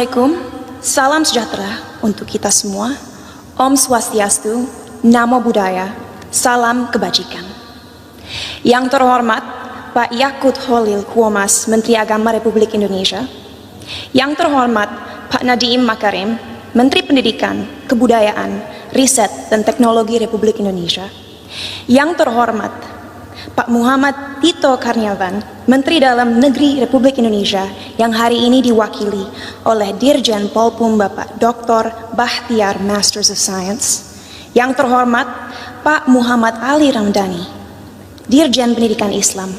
Assalamualaikum, salam sejahtera untuk kita semua. Om Swastiastu, Namo Buddhaya, salam kebajikan. Yang terhormat Pak Yakut Holil Kuomas, Menteri Agama Republik Indonesia. Yang terhormat Pak Nadiem Makarim, Menteri Pendidikan, Kebudayaan, Riset dan Teknologi Republik Indonesia. Yang terhormat Pak Muhammad Tito Karnavian, Menteri Dalam Negeri Republik Indonesia, yang hari ini diwakili oleh Dirjen Polpum Bapak Dr. Bahtiar Masters of Science. Yang terhormat Pak Muhammad Ali Ramdhani, Dirjen Pendidikan Islam.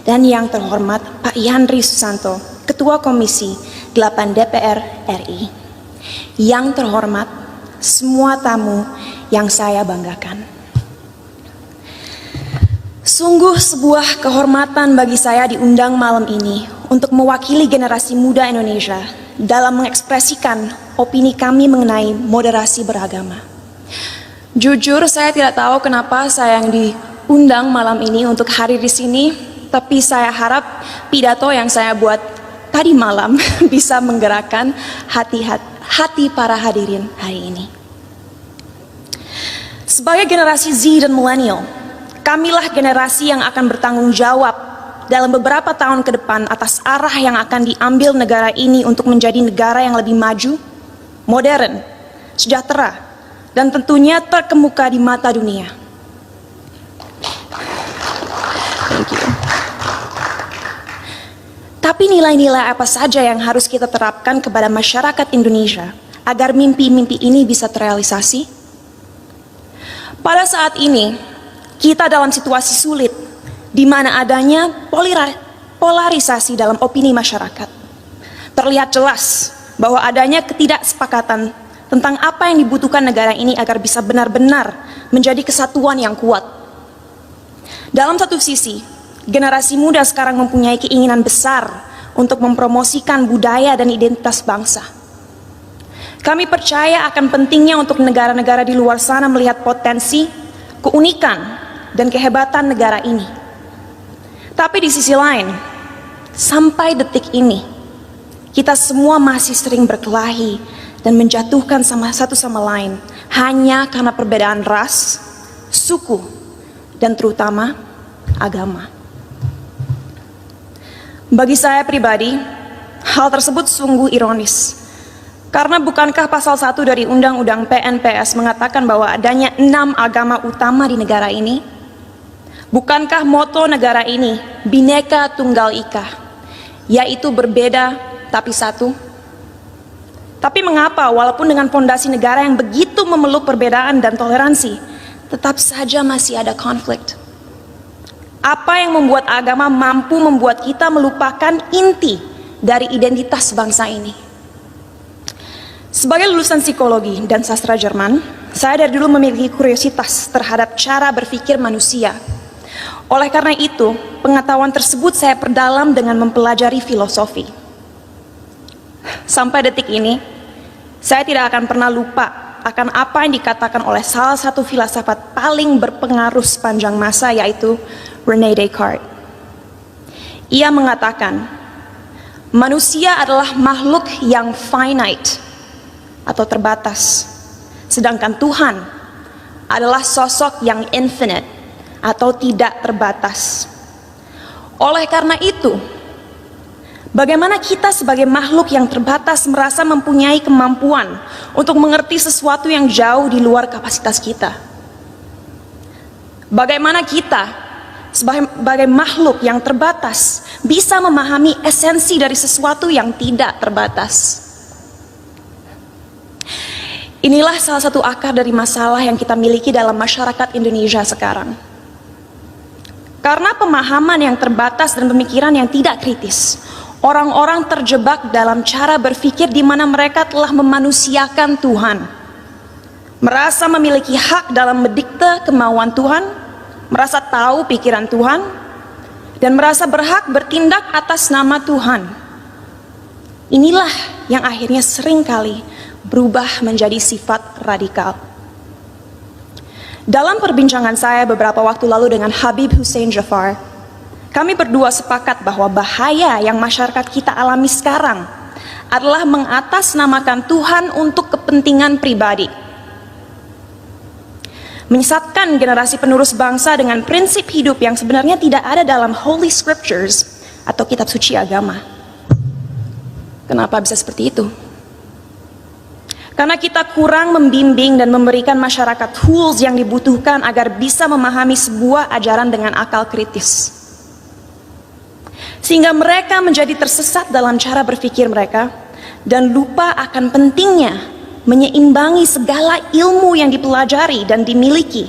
Dan yang terhormat Pak Yandri Susanto, Ketua Komisi 8 DPR RI. Yang terhormat semua tamu yang saya banggakan. Sungguh sebuah kehormatan bagi saya diundang malam ini untuk mewakili generasi muda Indonesia dalam mengekspresikan opini kami mengenai moderasi beragama. Jujur saya tidak tahu kenapa saya yang diundang malam ini untuk hadir di sini, tapi saya harap pidato yang saya buat tadi malam bisa menggerakkan hati para hadirin hari ini. Sebagai generasi Z dan milenial, kamilah generasi yang akan bertanggung jawab dalam beberapa tahun ke depan atas arah yang akan diambil negara ini untuk menjadi negara yang lebih maju, modern, sejahtera, dan tentunya terkemuka di mata dunia. Thank you. Tapi nilai-nilai apa saja yang harus kita terapkan kepada masyarakat Indonesia agar mimpi-mimpi ini bisa terrealisasi? Pada saat ini, kita dalam situasi sulit, di mana adanya polarisasi dalam opini masyarakat. Terlihat jelas bahwa adanya ketidaksepakatan tentang apa yang dibutuhkan negara ini agar bisa benar-benar menjadi kesatuan yang kuat. Dalam satu sisi, generasi muda sekarang mempunyai keinginan besar untuk mempromosikan budaya dan identitas bangsa. Kami percaya akan pentingnya untuk negara-negara di luar sana melihat potensi, keunikan, dan kehebatan negara ini. Tapi di sisi lain, sampai detik ini, kita semua masih sering berkelahi dan menjatuhkan satu sama lain hanya karena perbedaan ras, suku, dan terutama agama. Bagi saya pribadi, hal tersebut sungguh ironis. Karena bukankah pasal 1 dari Undang-Undang PNPS mengatakan bahwa adanya 6 agama utama di negara ini? Bukankah moto negara ini Bhinneka Tunggal Ika, yaitu berbeda tapi satu? Tapi mengapa walaupun dengan fondasi negara yang begitu memeluk perbedaan dan toleransi, tetap saja masih ada konflik? Apa yang membuat agama mampu membuat kita melupakan inti dari identitas bangsa ini? Sebagai lulusan psikologi dan sastra Jerman, saya dari dulu memiliki kuriositas terhadap cara berpikir manusia. Oleh karena itu, pengetahuan tersebut saya perdalam dengan mempelajari filosofi. Sampai detik ini, saya tidak akan pernah lupa akan apa yang dikatakan oleh salah satu filsafat paling berpengaruh sepanjang masa, yaitu René Descartes. Ia mengatakan, manusia adalah makhluk yang finite atau terbatas, sedangkan Tuhan adalah sosok yang infinite atau tidak terbatas. Oleh karena itu, bagaimana kita sebagai makhluk yang terbatas merasa mempunyai kemampuan untuk mengerti sesuatu yang jauh di luar kapasitas kita? Bagaimana kita sebagai makhluk yang terbatas bisa memahami esensi dari sesuatu yang tidak terbatas? Inilah salah satu akar dari masalah yang kita miliki dalam masyarakat Indonesia sekarang. Karena pemahaman yang terbatas dan pemikiran yang tidak kritis, orang-orang terjebak dalam cara berpikir di mana mereka telah memanusiakan Tuhan, merasa memiliki hak dalam mendikte kemauan Tuhan, merasa tahu pikiran Tuhan, dan merasa berhak bertindak atas nama Tuhan. Inilah yang akhirnya seringkali berubah menjadi sifat radikal. Dalam perbincangan saya beberapa waktu lalu dengan Habib Hussein Jafar, kami berdua sepakat bahwa bahaya yang masyarakat kita alami sekarang adalah mengatasnamakan Tuhan untuk kepentingan pribadi. Menyesatkan generasi penerus bangsa dengan prinsip hidup yang sebenarnya tidak ada dalam Holy Scriptures atau kitab suci agama. Kenapa bisa seperti itu? Karena kita kurang membimbing dan memberikan masyarakat tools yang dibutuhkan agar bisa memahami sebuah ajaran dengan akal kritis. Sehingga mereka menjadi tersesat dalam cara berpikir mereka dan lupa akan pentingnya menyeimbangi segala ilmu yang dipelajari dan dimiliki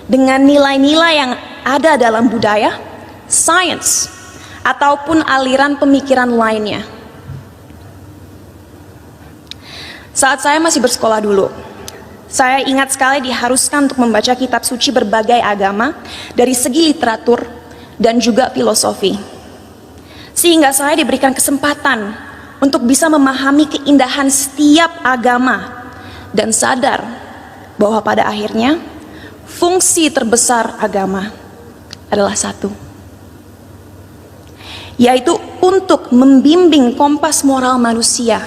dengan nilai-nilai yang ada dalam budaya, sains, ataupun aliran pemikiran lainnya. Saat saya masih bersekolah dulu, saya ingat sekali diharuskan untuk membaca kitab suci berbagai agama dari segi literatur dan juga filosofi. Sehingga saya diberikan kesempatan untuk bisa memahami keindahan setiap agama dan sadar bahwa pada akhirnya fungsi terbesar agama adalah satu, yaitu untuk membimbing kompas moral manusia,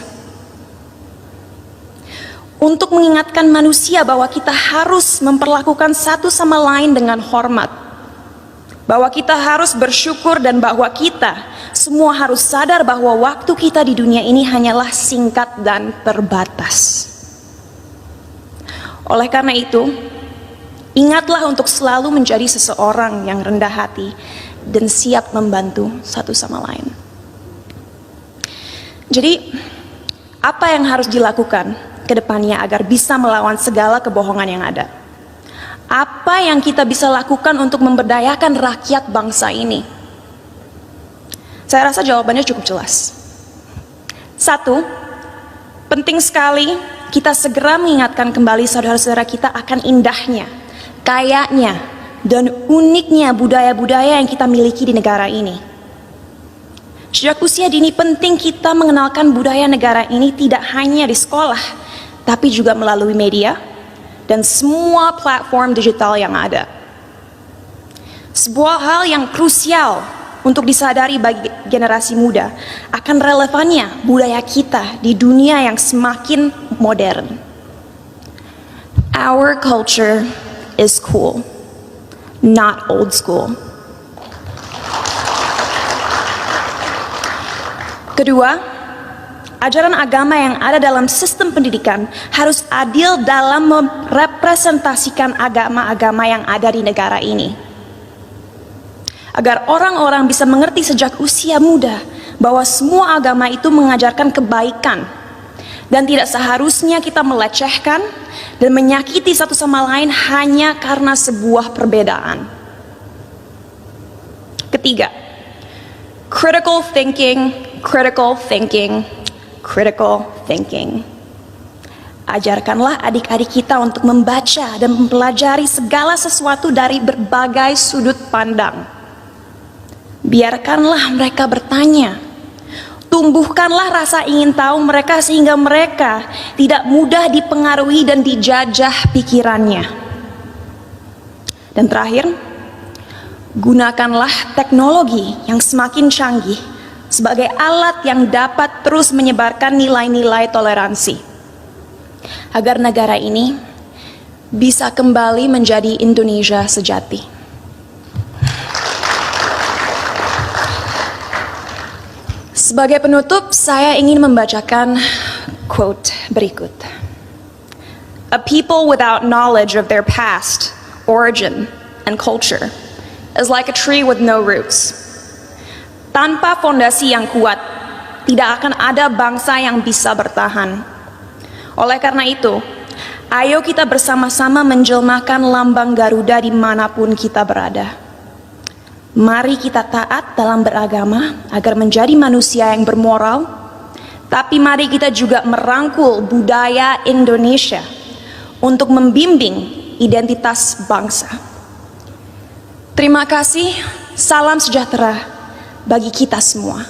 untuk mengingatkan manusia bahwa kita harus memperlakukan satu sama lain dengan hormat, bahwa kita harus bersyukur, dan bahwa kita semua harus sadar bahwa waktu kita di dunia ini hanyalah singkat dan terbatas. Oleh karena itu, ingatlah untuk selalu menjadi seseorang yang rendah hati dan siap membantu satu sama lain. Jadi, apa yang harus dilakukan ke depannya agar bisa melawan segala kebohongan yang ada? Apa yang kita bisa lakukan untuk memberdayakan rakyat bangsa ini? Saya rasa jawabannya cukup jelas. Satu, penting sekali kita segera mengingatkan kembali saudara-saudara kita akan indahnya, kayanya, dan uniknya budaya-budaya yang kita miliki di negara ini. Sejak usia dini penting kita mengenalkan budaya negara ini tidak hanya di sekolah, tapi juga melalui media dan semua platform digital yang ada. Sebuah hal yang krusial untuk disadari bagi generasi muda akan relevannya budaya kita di dunia yang semakin modern. Our culture is cool, not old school. Kedua, ajaran agama yang ada dalam sistem pendidikan harus adil dalam merepresentasikan agama-agama yang ada di negara ini. Agar orang-orang bisa mengerti sejak usia muda bahwa semua agama itu mengajarkan kebaikan dan tidak seharusnya kita melecehkan dan menyakiti satu sama lain hanya karena sebuah perbedaan. Ketiga, critical thinking, critical thinking, critical thinking. Ajarkanlah adik-adik kita untuk membaca dan mempelajari segala sesuatu dari berbagai sudut pandang. Biarkanlah mereka bertanya. Tumbuhkanlah rasa ingin tahu mereka sehingga mereka tidak mudah dipengaruhi dan dijajah pikirannya. Dan terakhir, gunakanlah teknologi yang semakin canggih sebagai alat yang dapat terus menyebarkan nilai-nilai toleransi, agar negara ini bisa kembali menjadi Indonesia sejati. Sebagai penutup, saya ingin membacakan quote berikut. A people without knowledge of their past, origin, and culture is like a tree with no roots. Tanpa fondasi yang kuat, tidak akan ada bangsa yang bisa bertahan. Oleh karena itu, ayo kita bersama-sama menjelmakan lambang Garuda dimanapun kita berada. Mari kita taat dalam beragama agar menjadi manusia yang bermoral, tapi mari kita juga merangkul budaya Indonesia untuk membimbing identitas bangsa. Terima kasih, salam sejahtera bagi kita semua.